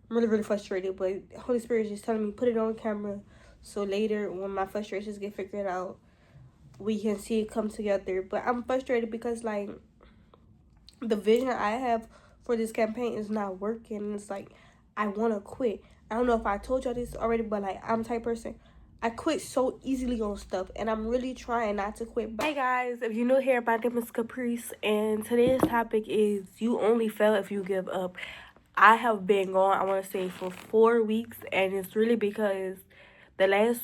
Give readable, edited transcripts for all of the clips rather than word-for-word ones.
I'm really, really frustrated, but Holy Spirit is just telling me put it on camera so later when my frustrations get figured out, we can see it come together. But I'm frustrated because like the vision I have for this campaign is not working. It's like I want to quit. I don't know if I told y'all this already, but like I'm the type person, I quit so easily on stuff, and I'm really trying not to quit. Hey guys, if you're new here, my name is Caprice, and today's topic is you only fail if you give up. I have been gone, I want to say, for 4 weeks, and it's really because the last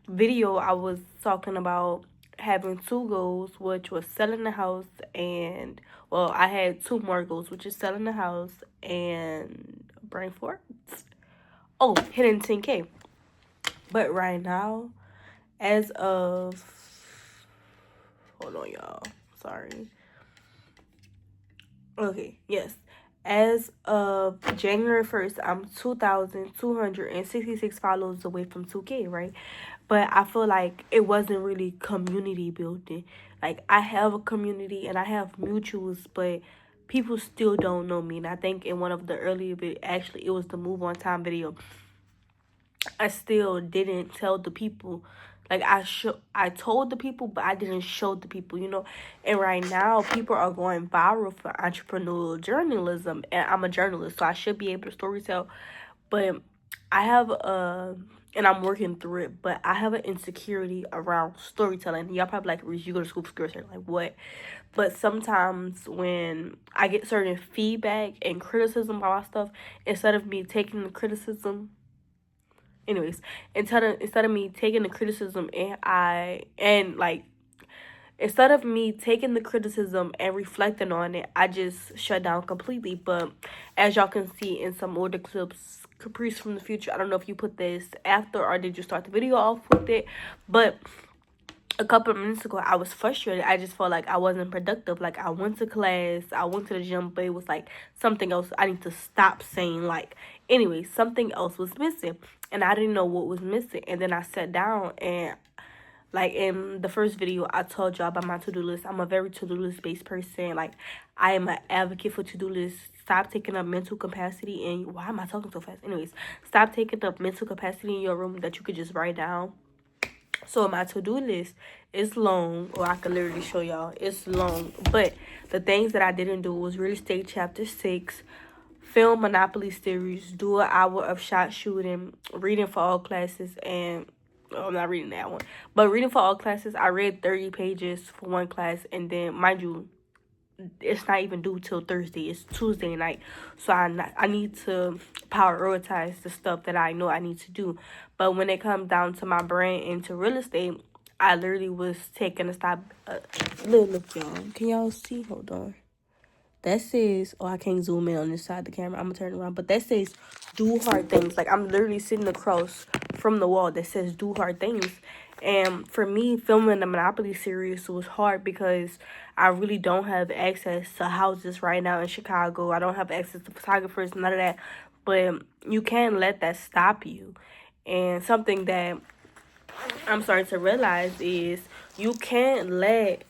video I was talking about having two goals, which was selling the house, and well, I had two more goals, which is selling the house and brain fort. Oh, hitting 10K. But right now, as of hold on, y'all. Sorry. Okay, yes. As of January 1st, I'm 2,266 followers away from 2K, right? But I feel like it wasn't really community building. Like, I have a community and I have mutuals, but people still don't know me. And I think in one of the earlier actually, it was the Move On Time video, I still didn't tell the people. Like I told the people, but I didn't show the people, you know. And right now, people are going viral for entrepreneurial journalism, and I'm a journalist, so I should be able to storytell. But I have and I'm working through it. But I have an insecurity around storytelling. Y'all probably like, Reese, you go to school for storytelling, like what? But sometimes when I get certain feedback and criticism about my stuff, instead of me taking the criticism, anyways, instead of me taking the criticism instead of me taking the criticism and reflecting on it, I just shut down completely. But as y'all can see in some older clips, Caprice from the future, I don't know if you put this after or did you start the video off with it, but a couple of minutes ago, I was frustrated. I just felt like I wasn't productive. Like, I went to class, I went to the gym, but it was like something else I need to stop saying. Like, anyway, something else was missing, and I didn't know what was missing. And then I sat down, and like in the first video, I told y'all about my to-do list. I'm a very to-do list based person. Like, I am an advocate for to-do lists. Stop taking up mental capacity. And why am I talking so fast? Anyways, stop taking up mental capacity in your room that you could just write down. So my to-do list is long, or I could literally show y'all. It's long. But the things that I didn't do was Real Estate Chapter 6, film Monopoly series, do an hour of shot shooting, reading for all classes, and I'm not reading that one. But reading for all classes, I read 30 pages for one class, and then, mind you, it's not even due till Thursday. It's Tuesday night. So I need to prioritize the stuff that I know I need to do. But when it comes down to my brand and to real estate, I literally was taking a stop. Look, y'all. Can y'all see? Hold on. That says, oh, I can't zoom in on this side of the camera. I'm going to turn around. But that says, do hard things. Like, I'm literally sitting across from the wall that says, do hard things. And for me, filming the Monopoly series was hard because I really don't have access to houses right now in Chicago. I don't have access to photographers, none of that. But you can't let that stop you. And something that I'm starting to realize is you can't let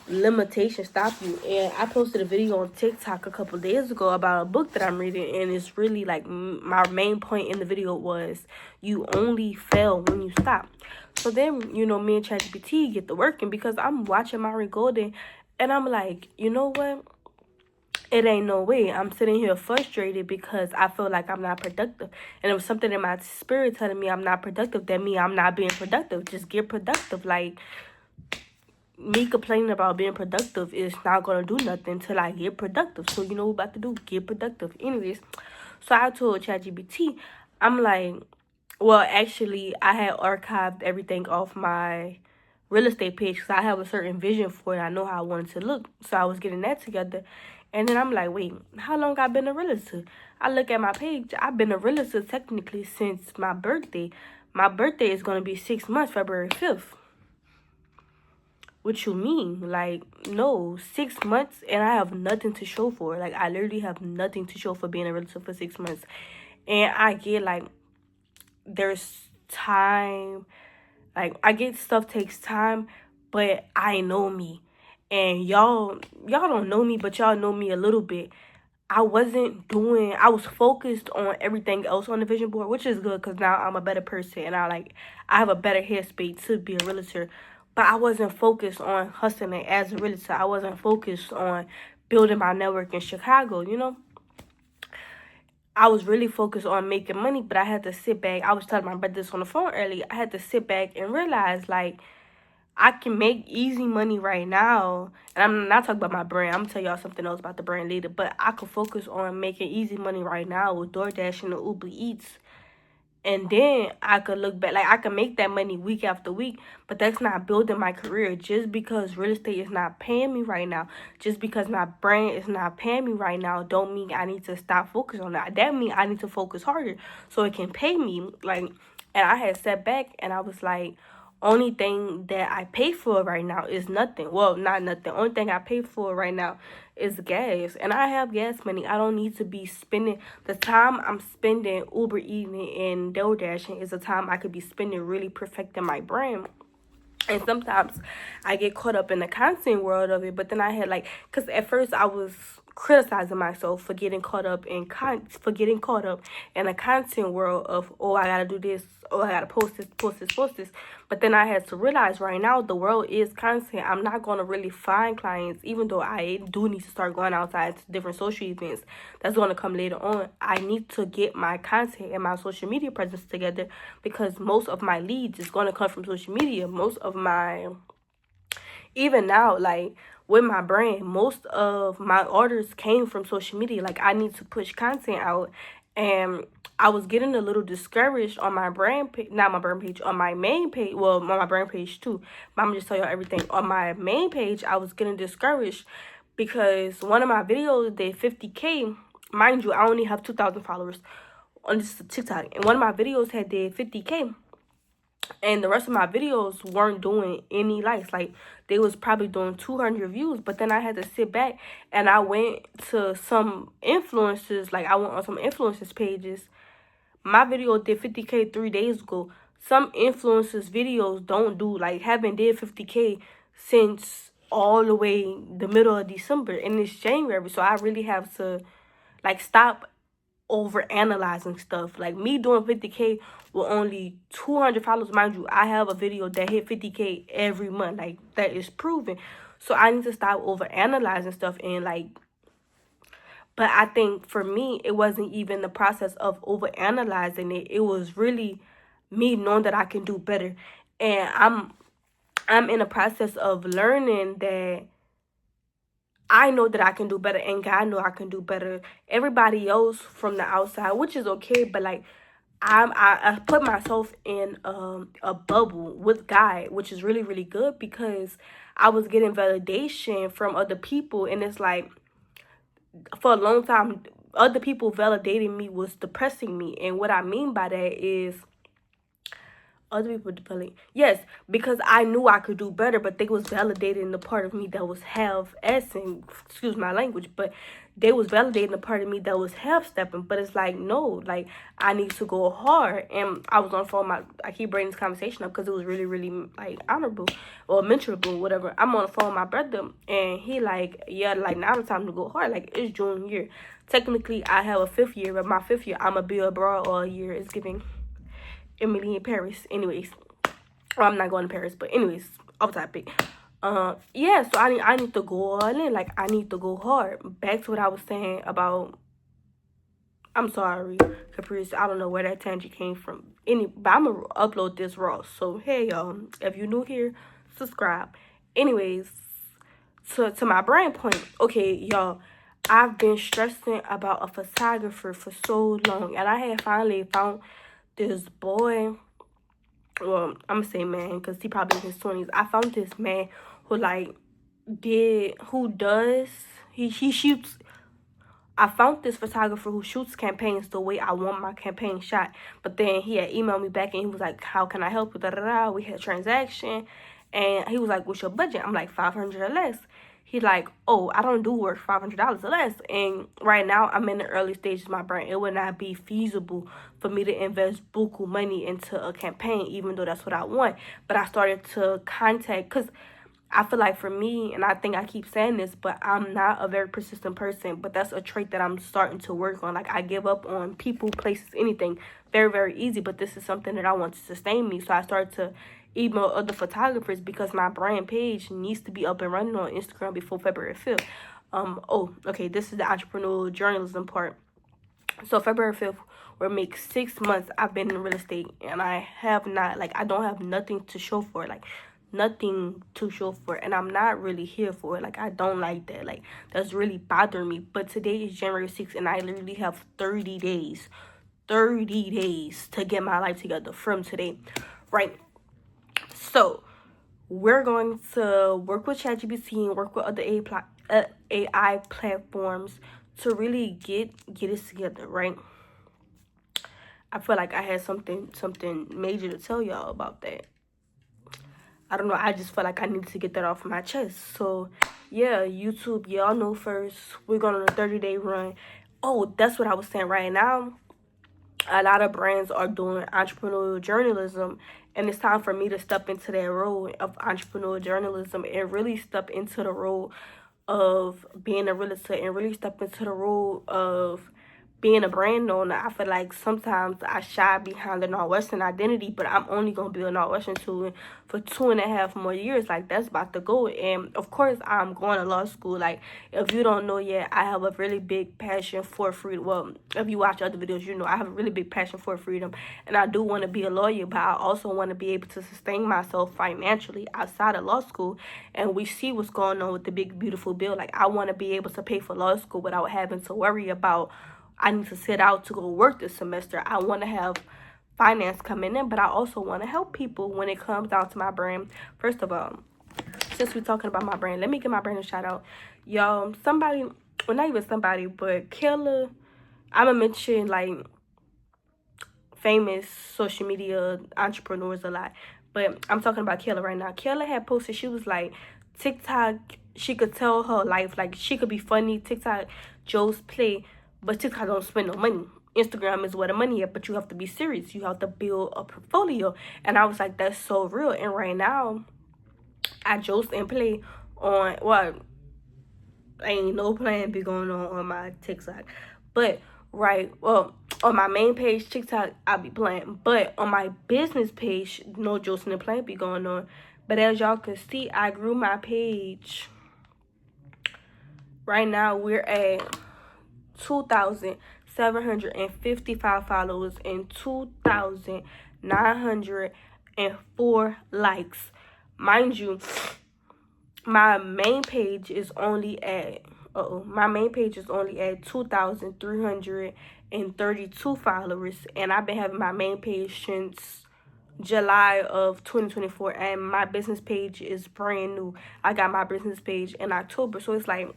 limitations stop you. And I posted a video on TikTok a couple days ago about a book that I'm reading, and it's really like my main point in the video was you only fail when you stop. So then, you know, me and ChatGPT get to working because I'm watching Myron Golden, and I'm like, you know what? It ain't no way. I'm sitting here frustrated because I feel like I'm not productive. And it was something in my spirit telling me I'm not productive. That means I'm not being productive. Just get productive. Like, me complaining about being productive is not gonna do nothing till I get productive. So you know what I'm about to do? Get productive. Anyways, so I told ChatGPT, I'm like, well, actually, I had archived everything off my real estate page because I have a certain vision for it. I know how I wanted to look. So I was getting that together. And then I'm like, wait, how long I been a realtor? I look at my page. I've been a realtor technically since my birthday. My birthday is going to be 6 months, February 5th. What you mean? Like, no, 6 months and I have nothing to show for it. Like, I literally have nothing to show for being a realtor for 6 months. And I get, like, there's time. Like, I get stuff takes time, but I know me. And y'all don't know me, but y'all know me a little bit. I was focused on everything else on the vision board, which is good because now I'm a better person and I have a better headspace to be a realtor. But I wasn't focused on hustling as a realtor. I wasn't focused on building my network in Chicago, you know? I was really focused on making money, but I had to sit back. I was telling my brother this on the phone earlier. I had to sit back and realize, like, I can make easy money right now. And I'm not talking about my brand. I'm going to tell y'all something else about the brand later. But I could focus on making easy money right now with DoorDash and the Uber Eats. And then I could look back. Like, I could make that money week after week. But that's not building my career. Just because real estate is not paying me right now. Just because my brand is not paying me right now. Don't mean I need to stop focusing on that. That means I need to focus harder so it can pay me. Like, and I had sat back and I was like, only thing that I pay for right now is nothing. Well, not nothing. Only thing I pay for right now is gas. And I have gas money. I don't need to be spending the time I'm spending Uber eating and DoorDashing is the time I could be spending really perfecting my brand. And sometimes I get caught up in the content world of it, but then I had like, cause at first I was criticizing myself for getting caught up in the content world of, oh, I gotta do this, oh, I gotta post this. But then I had to realize right now the world is content. I'm not gonna really find clients, even though I do need to start going outside to different social events. That's gonna come later on. I need to get my content and my social media presence together because most of my leads is gonna come from social media. Most of my, even now, like with my brand, most of my orders came from social media. Like I need to push content out, and I was getting a little discouraged on my brand page, not my brand page, on my main page. Well, on my brand page too. But I'm gonna just tell y'all everything. On my main page, I was getting discouraged because one of my videos did 50K. Mind you, I only have 2,000 followers on this TikTok, and one of my videos had did 50K. And the rest of my videos weren't doing any likes. Like, they was probably doing 200 views. But then I had to sit back and I went to some influencers. Like, I went on some influencers pages. My video did 50K 3 days ago. Some influencers videos don't do, like, haven't did 50K since all the way the middle of December. And it's January. So I really have to, like, stop over analyzing stuff. Like me doing 50K with only 200 followers, mind you, I have a video that hit 50K every month. Like that is proven. So I need to stop over analyzing stuff and like, but I think for me it wasn't even the process of over analyzing it. It was really me knowing that I can do better. And I'm in a process of learning that I know that I can do better, and God know I can do better. Everybody else from the outside, which is okay, but like I put myself in a bubble with God, which is really, really good because I was getting validation from other people, and it's like for a long time, other people validating me was depressing me, and what I mean by that is other people depending. Yes, because I knew I could do better, but they was validating the part of me that was half-assing, excuse my language, but they was validating the part of me that was half-stepping. But it's like, no, like, I need to go hard. And I was on the phone, I keep bringing this conversation up because it was really, really, like, honorable or mentionable, whatever. I'm on the phone with my brother, and he like, yeah, like, now the time to go hard. Like, it's June year. Technically, I have a 5th year, but my 5th year, I'm going to be abroad all year. It's giving Emily in Paris. Anyways, well, I'm not going to Paris, but anyways, off topic. Yeah, so I need to go all in. Like, I need to go hard. Back to what I was saying about, I'm sorry, Caprice, I don't know where that tangent came from. But I'm going to upload this raw. So, hey, y'all, if you're new here, subscribe. Anyways, to my brand point, okay, y'all, I've been stressing about a photographer for so long, and I had finally found this boy, well, I'm gonna say man because he probably in his 20s. I found this man who he shoots. I found this photographer who shoots campaigns the way I want my campaign shot. But then he had emailed me back and he was like, how can I help you? We had a transaction, and he was like, what's your budget? I'm like, $500 or less. He's like, oh, I don't do work $500 or less. And right now, I'm in the early stages of my brand. It would not be feasible for me to invest buku money into a campaign, even though that's what I want. But I started to contact, because I feel like for me, and I think I keep saying this, but I'm not a very persistent person. But that's a trait that I'm starting to work on. Like, I give up on people, places, anything very, very easy. But this is something that I want to sustain me. So I started to email other photographers because my brand page needs to be up and running on Instagram before February 5th. Oh, okay, this is the entrepreneurial journalism part. So February 5th will make 6 months I've been in real estate, and I have not, like, I don't have nothing to show for it. Like, nothing to show for it, and I'm not really here for it. Like, I don't like that. Like, that's really bothering me. But today is January 6th, and I literally have 30 days to get my life together from today, right? So we're going to work with ChatGPT and work with other AI platforms to really get it together, right? I feel like I had something major to tell y'all about that. I don't know, I just feel like I need to get that off my chest. So yeah, YouTube, y'all know first, we're going on a 30-day run. Oh, that's what I was saying. Right now, a lot of brands are doing entrepreneurial journalism, and it's time for me to step into that role of entrepreneurial journalism and really step into the role of being a realtor and really step into the role of being a brand owner. I feel like sometimes I shy behind the Northwestern identity, but I'm only going to be a Northwestern student for 2.5 more years. Like, that's about to go. And of course, I'm going to law school. Like, if you don't know yet, I have a really big passion for freedom. Well, if you watch other videos, you know I have a really big passion for freedom, and I do want to be a lawyer, but I also want to be able to sustain myself financially outside of law school. And we see what's going on with the big beautiful bill. Like, I want to be able to pay for law school without having to worry about I need to sit out to go work this semester. I want to have finance coming in, but I also want to help people when it comes down to my brand. First of all, since we're talking about my brand, let me give my brand a shout out. Y'all, somebody, well, not even somebody, but Kayla, I'm going to mention, like, famous social media entrepreneurs a lot, but I'm talking about Kayla right now. Kayla had posted, she was like, TikTok, she could tell her life, like, she could be funny, TikTok, Joe's play, but TikTok don't spend no money. Instagram is where the money is, but you have to be serious. You have to build a portfolio. And I was like, that's so real. And right now, I just and play on, well, ain't no plan be going on my TikTok. But, right, well, on my main page, TikTok, I be playing. But on my business page, no jokes and plan be going on. But as y'all can see, I grew my page. Right now, we're at 2,755 followers and 2,904 likes. Mind you, my main page is only at 2,332 followers, and I've been having my main page since July of 2024, and my business page is brand new. I got my business page in October, so it's like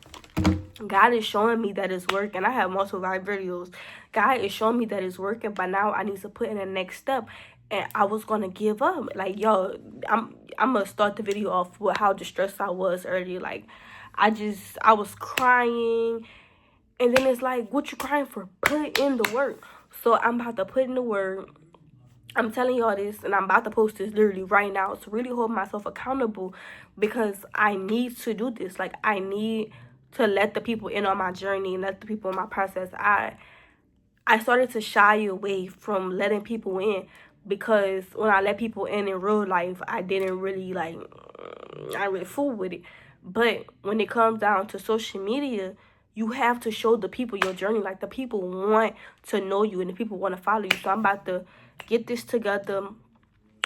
God is showing me that it's working. I have multiple live videos. God is showing me that it's working, but now I need to put in the next step. And I was gonna give up. Like, yo, I'm gonna start the video off with how distressed I was earlier. Like, I was crying, and then it's like, what you crying for? Put in the work. So I'm about to put in the work. I'm telling y'all this, and I'm about to post this literally right now to really hold myself accountable, because I need to do this. Like, I need to let the people in on my journey and let the people in my process. I started to shy away from letting people in, because when I let people in real life, I didn't really fool with it. But when it comes down to social media, you have to show the people your journey. Like, the people want to know you and the people want to follow you. So I'm about to get this together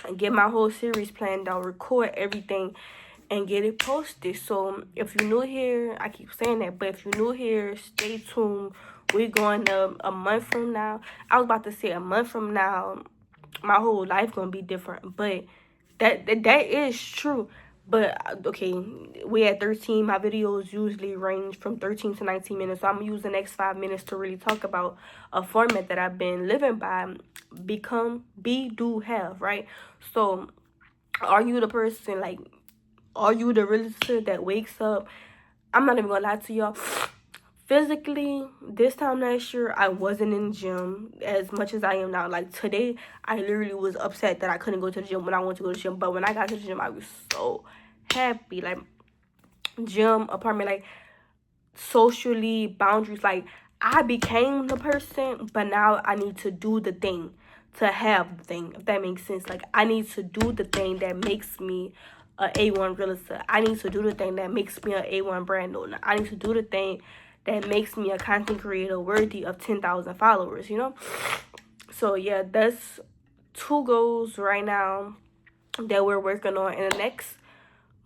and get my whole series planned out, record everything, and get it posted. So if you're new here, I keep saying that, but if you're new here, stay tuned. We're going a month from now. I was about to say a month from now, my whole life gonna be different, but that is true. But okay, we at 13. My videos usually range from 13 to 19 minutes. So I'm gonna use the next 5 minutes to really talk about a format that I've been living by. Become, be, do, have, right? So are you the person, like, are you the realtor that wakes up? I'm not even gonna lie to y'all. Physically, this time last year, I wasn't in the gym as much as I am now. Like, today, I literally was upset that I couldn't go to the gym when I wanted to go to the gym. But when I got to the gym, I was so happy. Like gym, apartment, like socially, boundaries. Like I became the person, but now I need to do the thing to have the thing, if that makes sense. Like I need to do the thing that makes me a A1 realtor. I need to do the thing that makes me a A1 brand owner. I need to do the thing that makes me a content creator worthy of 10,000 followers, you know? So yeah, that's 2 goals right now that we're working on. In the next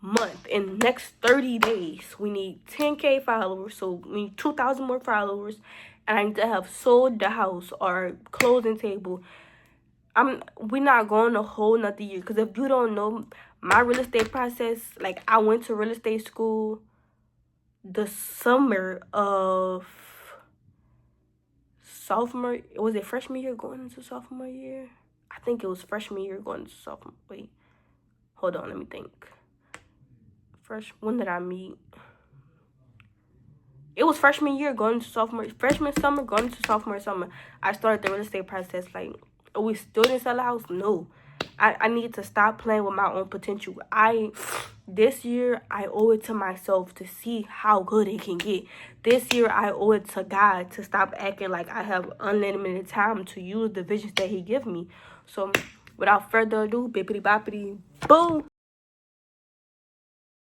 month, in the next 30 days, we need 10K followers. So we need 2,000 more followers, and I need to have sold the house or closing table. We're not going a whole nother year, because if you don't know my real estate process, like I went to real estate school the summer of sophomore, was it freshman year going into sophomore year? I think it was freshman year going into sophomore. Wait, hold on, let me think. When did I meet? It was freshman year going to sophomore, freshman summer going to sophomore summer. I started the real estate process. Like, are we still didn't sell a house? No. I need to stop playing with my own potential. This year, I owe it to myself to see how good it can get. This year, I owe it to God to stop acting like I have unlimited time to use the visions that he give me. So, without further ado, bippity boppity, boom.